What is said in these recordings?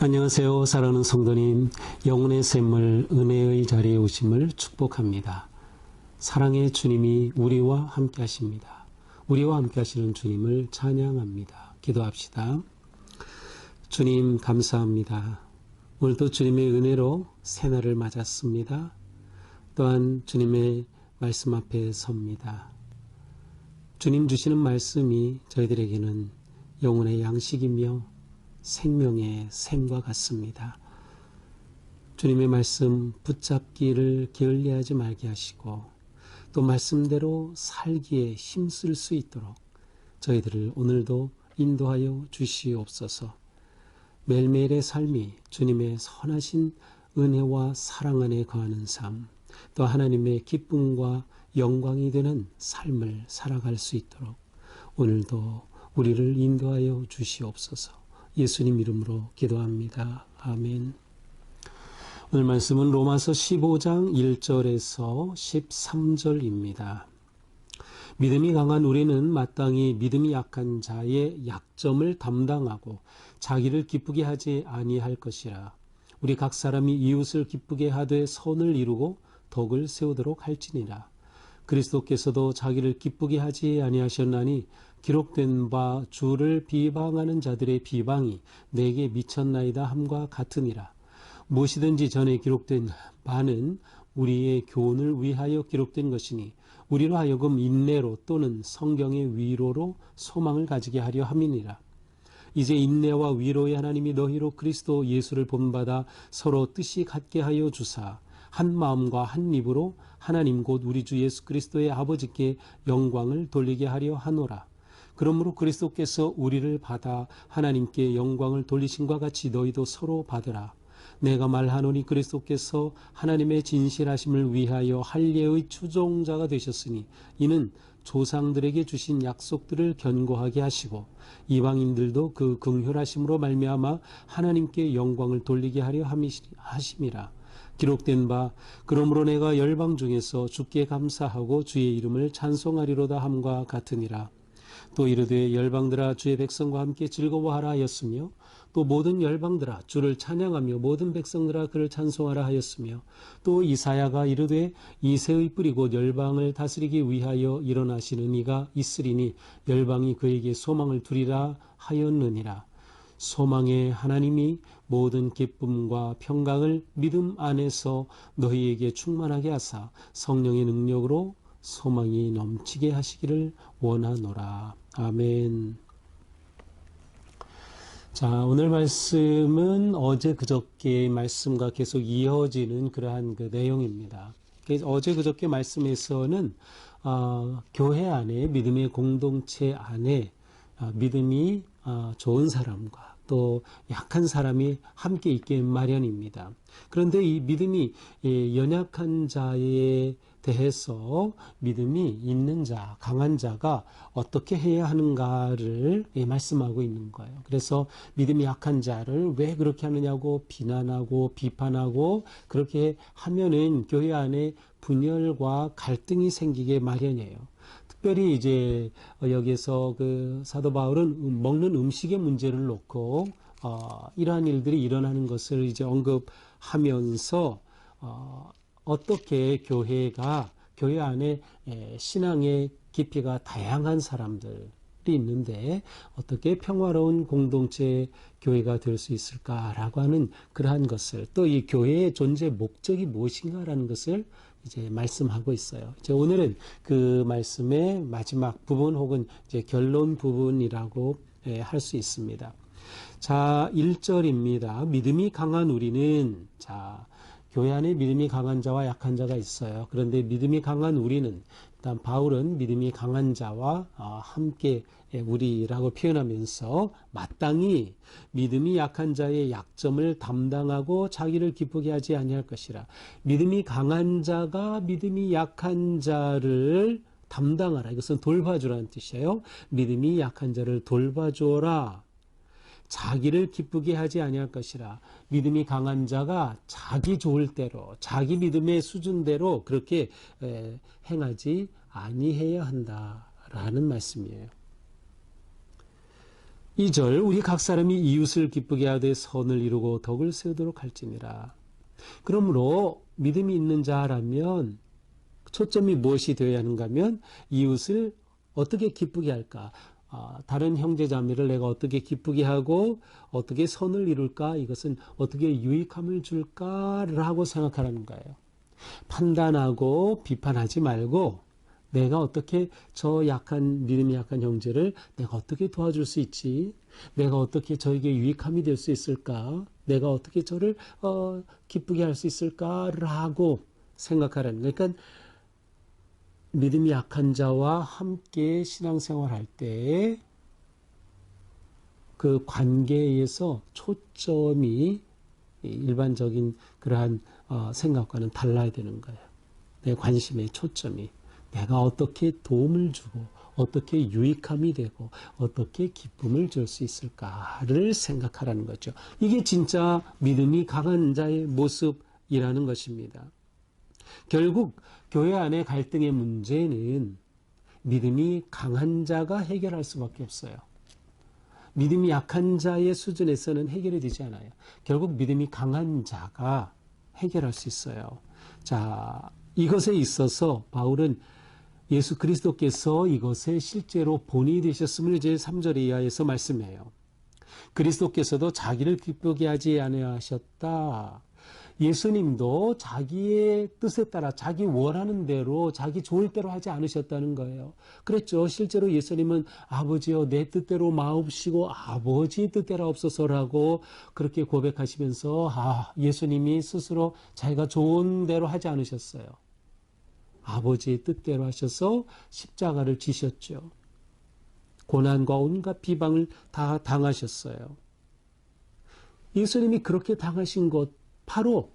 안녕하세요. 사랑하는 성도님, 영혼의 샘물 은혜의 자리에 오심을 축복합니다. 사랑의 주님이 우리와 함께 하십니다. 우리와 함께 하시는 주님을 찬양합니다. 기도합시다. 주님 감사합니다. 오늘도 주님의 은혜로 새날을 맞았습니다. 또한 주님의 말씀 앞에 섭니다. 주님 주시는 말씀이 저희들에게는 영혼의 양식이며 생명의 샘과 같습니다. 주님의 말씀 붙잡기를 게을리하지 말게 하시고 또 말씀대로 살기에 힘쓸 수 있도록 저희들을 오늘도 인도하여 주시옵소서. 매일매일의 삶이 주님의 선하신 은혜와 사랑 안에 거하는 삶, 또 하나님의 기쁨과 영광이 되는 삶을 살아갈 수 있도록 오늘도 우리를 인도하여 주시옵소서. 예수님 이름으로 기도합니다. 아멘. 오늘 말씀은 로마서 15장 1절에서 13절입니다. 믿음이 강한 우리는 마땅히 믿음이 약한 자의 약점을 담당하고 자기를 기쁘게 하지 아니할 것이라. 우리 각 사람이 이웃을 기쁘게 하되 선을 이루고 덕을 세우도록 할지니라. 그리스도께서도 자기를 기쁘게 하지 아니하셨나니 기록된 바 주를 비방하는 자들의 비방이 내게 미쳤나이다 함과 같으니라. 무엇이든지 전에 기록된 바는 우리의 교훈을 위하여 기록된 것이니 우리로 하여금 인내로 또는 성경의 위로로 소망을 가지게 하려 함이니라. 이제 인내와 위로의 하나님이 너희로 그리스도 예수를 본받아 서로 뜻이 같게 하여 주사 한 마음과 한 입으로 하나님 곧 우리 주 예수 그리스도의 아버지께 영광을 돌리게 하려 하노라. 그러므로 그리스도께서 우리를 받아 하나님께 영광을 돌리신과 같이 너희도 서로 받으라. 내가 말하노니 그리스도께서 하나님의 진실하심을 위하여 할례의 추종자가 되셨으니 이는 조상들에게 주신 약속들을 견고하게 하시고 이방인들도 그 긍휼하심으로 말미암아 하나님께 영광을 돌리게 하려 하심이라. 기록된 바 그러므로 내가 열방 중에서 주께 감사하고 주의 이름을 찬송하리로다 함과 같으니라. 또 이르되 열방들아 주의 백성과 함께 즐거워하라 하였으며 또 모든 열방들아 주를 찬양하며 모든 백성들아 그를 찬송하라 하였으며 또 이사야가 이르되 이새의 뿌리 곧 열방을 다스리기 위하여 일어나시는 이가 있으리니 열방이 그에게 소망을 두리라 하였느니라. 소망의 하나님이 모든 기쁨과 평강을 믿음 안에서 너희에게 충만하게 하사 성령의 능력으로 소망이 넘치게 하시기를 원하노라. 아멘. 자, 오늘 말씀은 어제 그저께의 말씀과 계속 이어지는 그러한 그 내용입니다. 어제 그저께 말씀에서는 교회 안에 믿음의 공동체 안에 믿음이 좋은 사람과 또 약한 사람이 함께 있기 마련입니다. 그런데 이 믿음이 연약한 자에 대해서 믿음이 있는 자, 강한 자가 어떻게 해야 하는가를 말씀하고 있는 거예요. 그래서 믿음이 약한 자를 왜 그렇게 하느냐고 비난하고 비판하고 그렇게 하면은 교회 안에 분열과 갈등이 생기게 마련이에요. 특별히 이제 여기서 그 사도 바울은 먹는 음식의 문제를 놓고 이러한 일들이 일어나는 것을 이제 언급하면서 어떻게 교회 안에 신앙의 깊이가 다양한 사람들이 있는데 어떻게 평화로운 공동체 교회가 될 수 있을까라고 하는 그러한 것을 또 이 교회의 존재 목적이 무엇인가라는 것을 이제 말씀하고 있어요. 이제 오늘은 그 말씀의 마지막 부분 혹은 이제 결론 부분이라고 할 수 있습니다. 자, 1절입니다. 믿음이 강한 우리는 교회 안에 믿음이 강한 자와 약한 자가 있어요. 그런데 믿음이 강한 우리는 일단 바울은 믿음이 강한 자와 함께 우리라고 표현하면서 마땅히 믿음이 약한 자의 약점을 담당하고 자기를 기쁘게 하지 아니할 것이라. 믿음이 강한 자가 믿음이 약한 자를 담당하라. 이것은 돌봐주라는 뜻이에요. 믿음이 약한 자를 돌봐줘라. 자기를 기쁘게 하지 아니할 것이라. 믿음이 강한 자가 자기 좋을 대로 자기 믿음의 수준대로 그렇게 행하지 아니해야 한다라는 말씀이에요. 2절 우리 각 사람이 이웃을 기쁘게 하되 선을 이루고 덕을 세우도록 할지니라. 그러므로 믿음이 있는 자라면 초점이 무엇이 되어야 하는가 하면 이웃을 어떻게 기쁘게 할까? 다른 형제 자매를 내가 어떻게 기쁘게 하고 어떻게 선을 이룰까? 이것은 어떻게 유익함을 줄까를 하고 생각하라는 거예요. 판단하고 비판하지 말고 내가 어떻게 저 약한 믿음이 약한 형제를 내가 어떻게 도와줄 수 있지? 내가 어떻게 저에게 유익함이 될 수 있을까? 내가 어떻게 저를 기쁘게 할 수 있을까를 하고 생각하라는 거예요. 그러니까 믿음이 약한 자와 함께 신앙생활 할 때 그 관계에서 초점이 일반적인 그러한 생각과는 달라야 되는 거예요. 내 관심의 초점이 내가 어떻게 도움을 주고 어떻게 유익함이 되고 어떻게 기쁨을 줄 수 있을까를 생각하라는 거죠. 이게 진짜 믿음이 강한 자의 모습이라는 것입니다. 결국 교회 안의 갈등의 문제는 믿음이 강한 자가 해결할 수밖에 없어요. 믿음이 약한 자의 수준에서는 해결이 되지 않아요. 결국 믿음이 강한 자가 해결할 수 있어요. 자, 이것에 있어서 바울은 예수 그리스도께서 이것에 실제로 본이 되셨음을 이제 3절 이하에서 말씀해요. 그리스도께서도 자기를 기쁘게 하지 아니하셨다. 예수님도 자기의 뜻에 따라 자기 원하는 대로 자기 좋을 대로 하지 않으셨다는 거예요. 그랬죠. 실제로 예수님은 아버지여 내 뜻대로 마옵시고 아버지 뜻대로 없어서라고 그렇게 고백하시면서 예수님이 스스로 자기가 좋은 대로 하지 않으셨어요. 아버지의 뜻대로 하셔서 십자가를 지셨죠. 고난과 온갖 비방을 다 당하셨어요. 예수님이 그렇게 당하신 것 바로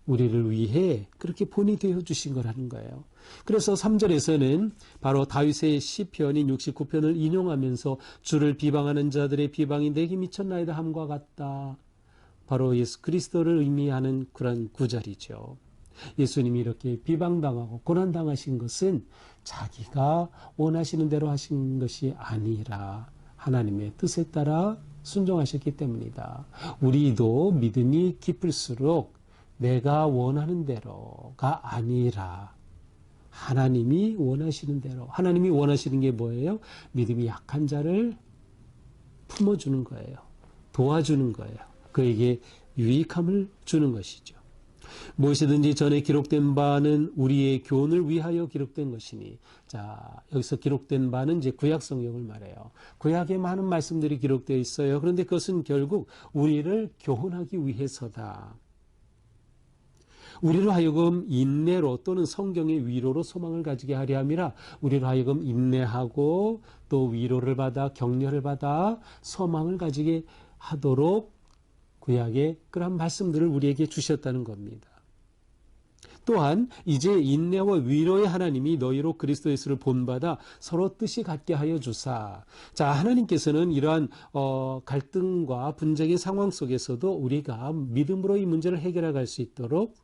우리를 위해 그렇게 본이 되어 주신 거라는 거예요. 그래서 3절에서는 바로 다윗의 시편인 69편을 인용하면서 주를 비방하는 자들의 비방이 내게 미쳤나이다 함과 같다. 바로 예수 그리스도를 의미하는 그런 구절이죠. 예수님이 이렇게 비방당하고 고난당하신 것은 자기가 원하시는 대로 하신 것이 아니라 하나님의 뜻에 따라 순종하셨기 때문이다. 우리도 믿음이 깊을수록 내가 원하는 대로가 아니라 하나님이 원하시는 대로, 하나님이 원하시는 게 뭐예요? 믿음이 약한 자를 품어주는 거예요. 도와주는 거예요. 그에게 유익함을 주는 것이죠. 무엇이든지 전에 기록된 바는 우리의 교훈을 위하여 기록된 것이니. 자, 여기서 기록된 바는 이제 구약 성경을 말해요. 구약에 많은 말씀들이 기록되어 있어요. 그런데 그것은 결국 우리를 교훈하기 위해서다. 우리로 하여금 인내로 또는 성경의 위로로 소망을 가지게 하려 함이라. 우리로 하여금 인내하고 또 위로를 받아 격려를 받아 소망을 가지게 하도록 구약의 그런 말씀들을 우리에게 주셨다는 겁니다. 또한 이제 인내와 위로의 하나님이 너희로 그리스도 예수를 본받아 서로 뜻이 같게 하여 주사. 자, 하나님께서는 이러한 갈등과 분쟁의 상황 속에서도 우리가 믿음으로 이 문제를 해결해 갈 수 있도록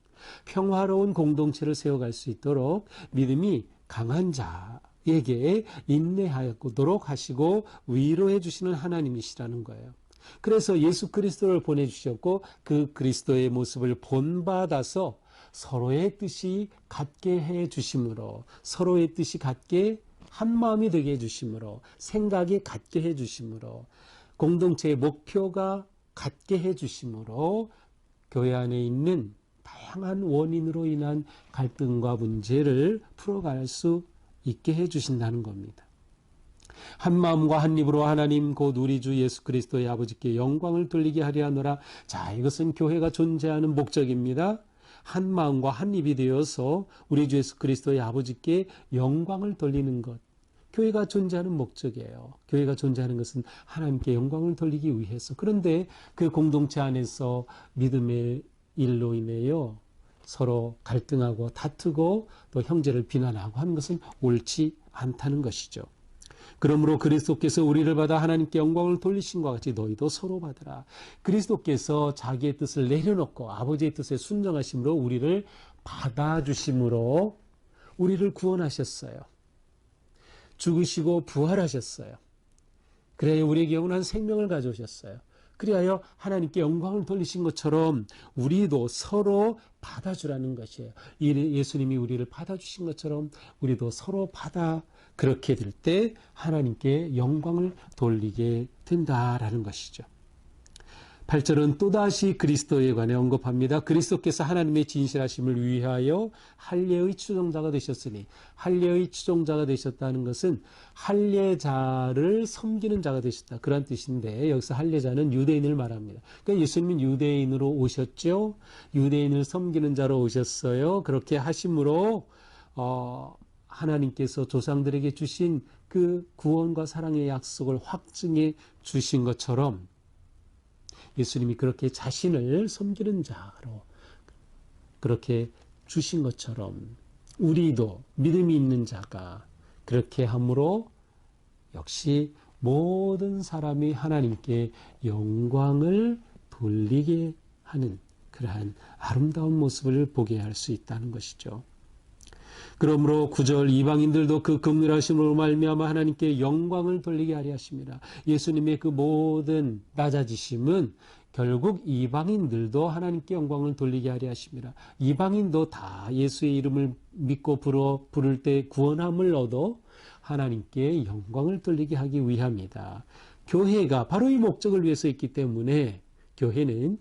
평화로운 공동체를 세워갈 수 있도록 믿음이 강한 자에게 인내하도록 하시고 위로해 주시는 하나님이시라는 거예요. 그래서 예수 그리스도를 보내주셨고 그 그리스도의 모습을 본받아서 서로의 뜻이 같게 해 주심으로 서로의 뜻이 같게 한 마음이 되게 해 주심으로 생각이 같게 해 주심으로 공동체의 목표가 같게 해 주심으로 교회 안에 있는 다양한 원인으로 인한 갈등과 문제를 풀어갈 수 있게 해 주신다는 겁니다. 한 마음과 한 입으로 하나님 곧 우리 주 예수 그리스도의 아버지께 영광을 돌리게 하려 하노라. 자, 이것은 교회가 존재하는 목적입니다. 한 마음과 한 입이 되어서 우리 주 예수 그리스도의 아버지께 영광을 돌리는 것. 교회가 존재하는 목적이에요. 교회가 존재하는 것은 하나님께 영광을 돌리기 위해서. 그런데 그 공동체 안에서 믿음의 일로 인해요 서로 갈등하고 다투고 또 형제를 비난하고 하는 것은 옳지 않다는 것이죠. 그러므로 그리스도께서 우리를 받아 하나님께 영광을 돌리신 것 같이 너희도 서로 받으라. 그리스도께서 자기의 뜻을 내려놓고 아버지의 뜻에 순종하심으로 우리를 받아주심으로 우리를 구원하셨어요. 죽으시고 부활하셨어요. 그래야 우리에게 영원한 생명을 가져오셨어요. 그리하여 하나님께 영광을 돌리신 것처럼 우리도 서로 받아주라는 것이에요. 예수님이 우리를 받아주신 것처럼 우리도 서로 그렇게 될 때 하나님께 영광을 돌리게 된다라는 것이죠. 8절은 또다시 그리스도에 관해 언급합니다. 그리스도께서 하나님의 진실하심을 위하여 할례의 추종자가 되셨으니, 할례의 추종자가 되셨다는 것은 할례자를 섬기는 자가 되셨다, 그런 뜻인데, 여기서 할례자는 유대인을 말합니다. 그러니까 예수님은 유대인으로 오셨죠. 유대인을 섬기는 자로 오셨어요. 그렇게 하심으로 하나님께서 조상들에게 주신 그 구원과 사랑의 약속을 확증해 주신 것처럼, 예수님이 그렇게 자신을 섬기는 자로 그렇게 주신 것처럼 우리도 믿음이 있는 자가 그렇게 함으로 역시 모든 사람이 하나님께 영광을 돌리게 하는 그러한 아름다운 모습을 보게 할 수 있다는 것이죠. 그러므로 9절 이방인들도 그 긍휼하심으로 말미암아 하나님께 영광을 돌리게 하려 하십니다. 예수님의 그 모든 낮아지심은 결국 이방인들도 하나님께 영광을 돌리게 하려 하십니다. 이방인도 다 예수의 이름을 믿고 부를 때 구원함을 얻어 하나님께 영광을 돌리게 하기 위함이다. 교회가 바로 이 목적을 위해서 있기 때문에 교회는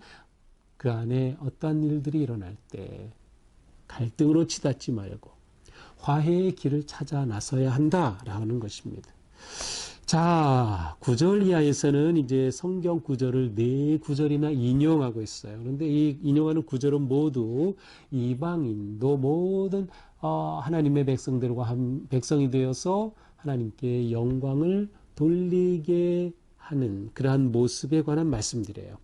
그 안에 어떠한 일들이 일어날 때 갈등으로 치닫지 말고 화해의 길을 찾아 나서야 한다라는 것입니다. 자, 9절 이하에서는 이제 성경 구절을 4구절이나 인용하고 있어요. 그런데 이 인용하는 구절은 모두 이방인도 모든 하나님의 백성이 되어서 하나님께 영광을 돌리게 하는 그러한 모습에 관한 말씀들이에요.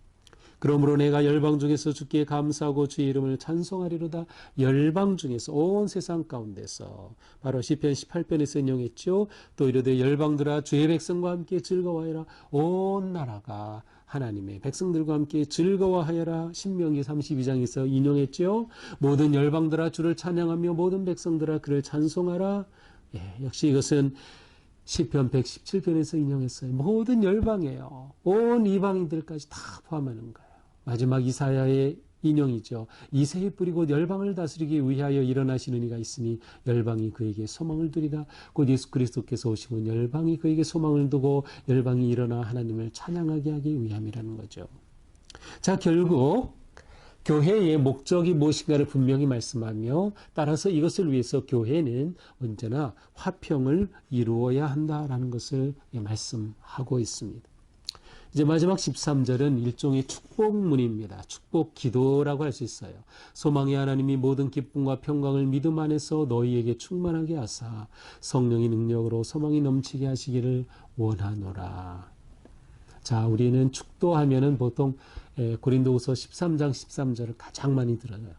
그러므로 내가 열방 중에서 주께 감사하고 주의 이름을 찬송하리로다. 열방 중에서 온 세상 가운데서 바로 시편 18편에서 인용했죠. 또 이르되 열방들아 주의 백성과 함께 즐거워하여라. 온 나라가 하나님의 백성들과 함께 즐거워하여라. 신명기 32장에서 인용했죠. 모든 열방들아 주를 찬양하며 모든 백성들아 그를 찬송하라. 역시 이것은 시편 117편에서 인용했어요. 모든 열방이에요. 온 이방인들까지 다 포함하는 거예요. 마지막 이사야의 인용이죠. 이새의 뿌리 곧 열방을 다스리기 위하여 일어나시는 이가 있으니 열방이 그에게 소망을 두리다. 곧 예수 그리스도께서 오시면 열방이 그에게 소망을 두고 열방이 일어나 하나님을 찬양하게 하기 위함이라는 거죠. 자, 결국 교회의 목적이 무엇인가를 분명히 말씀하며 따라서 이것을 위해서 교회는 언제나 화평을 이루어야 한다라는 것을 말씀하고 있습니다. 이제 마지막 13절은 일종의 축복문입니다. 축복 기도라고 할 수 있어요. 소망의 하나님이 모든 기쁨과 평강을 믿음 안에서 너희에게 충만하게 하사 성령의 능력으로 소망이 넘치게 하시기를 원하노라. 자, 우리는 축도하면은 보통 고린도후서 13장 13절을 가장 많이 들어요.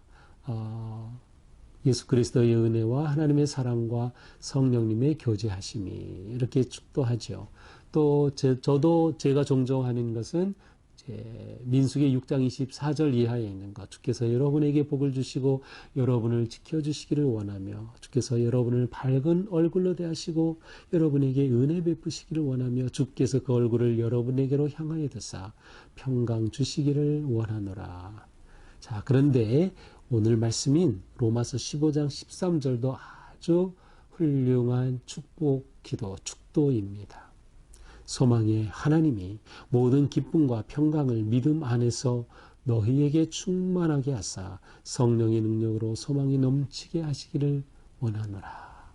예수 그리스도의 은혜와 하나님의 사랑과 성령님의 교제하심이 이렇게 축도하죠. 또 저도 제가 종종 하는 것은 민수기 6장 24절 이하에 있는 것. 주께서 여러분에게 복을 주시고 여러분을 지켜주시기를 원하며 주께서 여러분을 밝은 얼굴로 대하시고 여러분에게 은혜 베푸시기를 원하며 주께서 그 얼굴을 여러분에게로 향하여 드사 평강 주시기를 원하노라. 자, 그런데 오늘 말씀인 로마서 15장 13절도 아주 훌륭한 축복 기도, 축도입니다. 소망의 하나님이 모든 기쁨과 평강을 믿음 안에서 너희에게 충만하게 하사 성령의 능력으로 소망이 넘치게 하시기를 원하노라.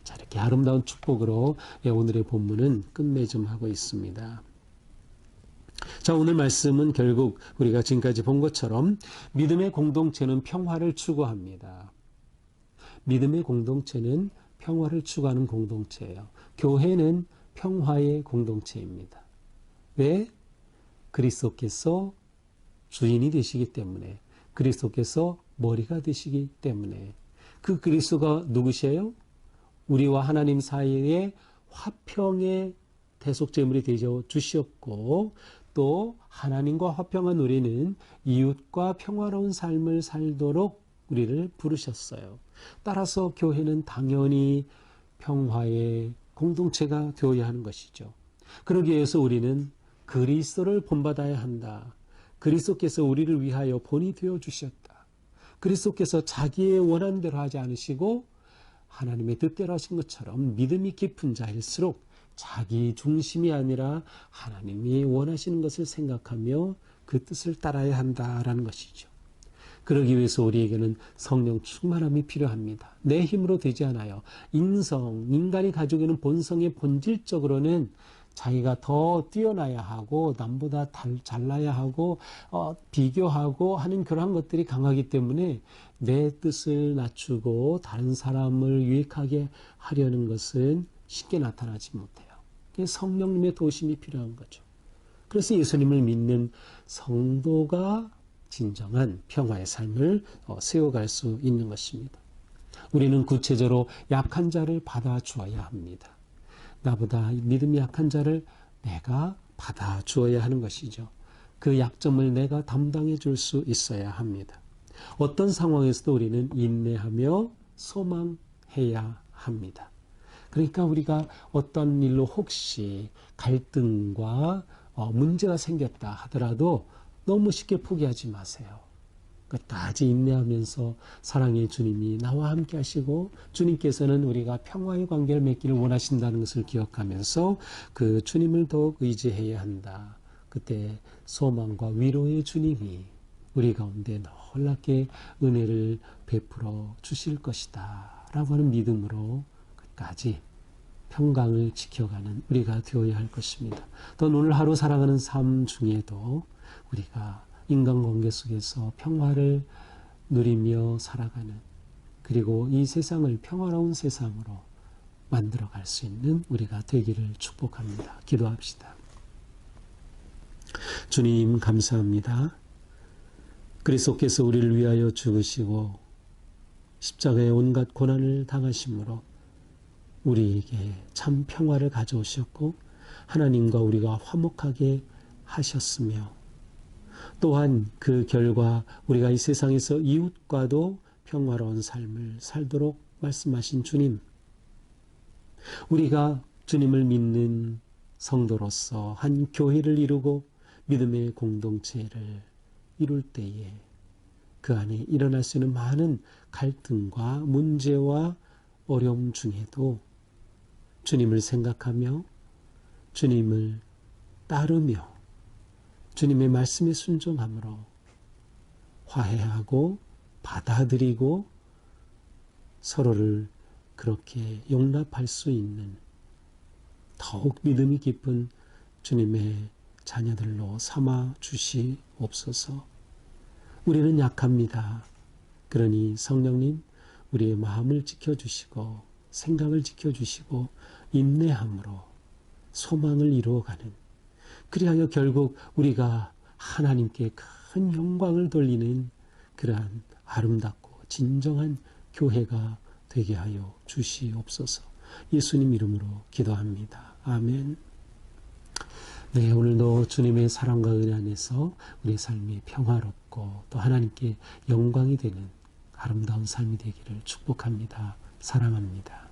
자, 이렇게 아름다운 축복으로 오늘의 본문은 끝내 좀 하고 있습니다. 자, 오늘 말씀은 결국 우리가 지금까지 본 것처럼 믿음의 공동체는 평화를 추구합니다. 믿음의 공동체는 평화를 추구하는 공동체예요. 교회는 평화의 공동체입니다. 왜? 그리스도께서 주인이 되시기 때문에, 그리스도께서 머리가 되시기 때문에. 그 그리스도가 누구시에요? 우리와 하나님 사이에 화평의 대속제물이 되어 주셨고, 또 하나님과 화평한 우리는 이웃과 평화로운 삶을 살도록 우리를 부르셨어요. 따라서 교회는 당연히 평화의 공동체가 되어야 하는 것이죠. 그러기 위해서 우리는 그리스도를 본받아야 한다. 그리스도께서 우리를 위하여 본이 되어 주셨다. 그리스도께서 자기의 원하는 대로 하지 않으시고 하나님의 뜻대로 하신 것처럼 믿음이 깊은 자일수록 자기 중심이 아니라 하나님이 원하시는 것을 생각하며 그 뜻을 따라야 한다라는 것이죠. 그러기 위해서 우리에게는 성령 충만함이 필요합니다. 내 힘으로 되지 않아요. 인간이 가지고 있는 본성의 본질적으로는 자기가 더 뛰어나야 하고 남보다 잘나야 하고 비교하고 하는 그러한 것들이 강하기 때문에 내 뜻을 낮추고 다른 사람을 유익하게 하려는 것은 쉽게 나타나지 못해요. 성령님의 도심이 필요한 거죠. 그래서 예수님을 믿는 성도가 진정한 평화의 삶을 세워갈 수 있는 것입니다. 우리는 구체적으로 약한 자를 받아주어야 합니다. 나보다 믿음이 약한 자를 내가 받아주어야 하는 것이죠. 그 약점을 내가 담당해 줄 수 있어야 합니다. 어떤 상황에서도 우리는 인내하며 소망해야 합니다. 그러니까 우리가 어떤 일로 혹시 갈등과 문제가 생겼다 하더라도 너무 쉽게 포기하지 마세요. 끝까지 인내하면서 사랑의 주님이 나와 함께 하시고 주님께서는 우리가 평화의 관계를 맺기를 원하신다는 것을 기억하면서 그 주님을 더욱 의지해야 한다. 그때 소망과 위로의 주님이 우리 가운데 놀랍게 은혜를 베풀어 주실 것이다 라고 하는 믿음으로 끝까지 평강을 지켜가는 우리가 되어야 할 것입니다. 또 오늘 하루 살아가는 삶 중에도 우리가 인간관계 속에서 평화를 누리며 살아가는, 그리고 이 세상을 평화로운 세상으로 만들어갈 수 있는 우리가 되기를 축복합니다. 기도합시다. 주님 감사합니다. 그리스도께서 우리를 위하여 죽으시고 십자가에 온갖 고난을 당하심으로 우리에게 참 평화를 가져오셨고 하나님과 우리가 화목하게 하셨으며 또한 그 결과 우리가 이 세상에서 이웃과도 평화로운 삶을 살도록 말씀하신 주님, 우리가 주님을 믿는 성도로서 한 교회를 이루고 믿음의 공동체를 이룰 때에 그 안에 일어날 수 있는 많은 갈등과 문제와 어려움 중에도 주님을 생각하며 주님을 따르며 주님의 말씀에 순종함으로 화해하고 받아들이고 서로를 그렇게 용납할 수 있는 더욱 믿음이 깊은 주님의 자녀들로 삼아 주시옵소서. 우리는 약합니다. 그러니 성령님 우리의 마음을 지켜주시고 생각을 지켜주시고 인내함으로 소망을 이루어가는, 그리하여 결국 우리가 하나님께 큰 영광을 돌리는 그러한 아름답고 진정한 교회가 되게 하여 주시옵소서. 예수님 이름으로 기도합니다. 아멘. 네, 오늘도 주님의 사랑과 은혜 안에서 우리의 삶이 평화롭고 또 하나님께 영광이 되는 아름다운 삶이 되기를 축복합니다. 사랑합니다.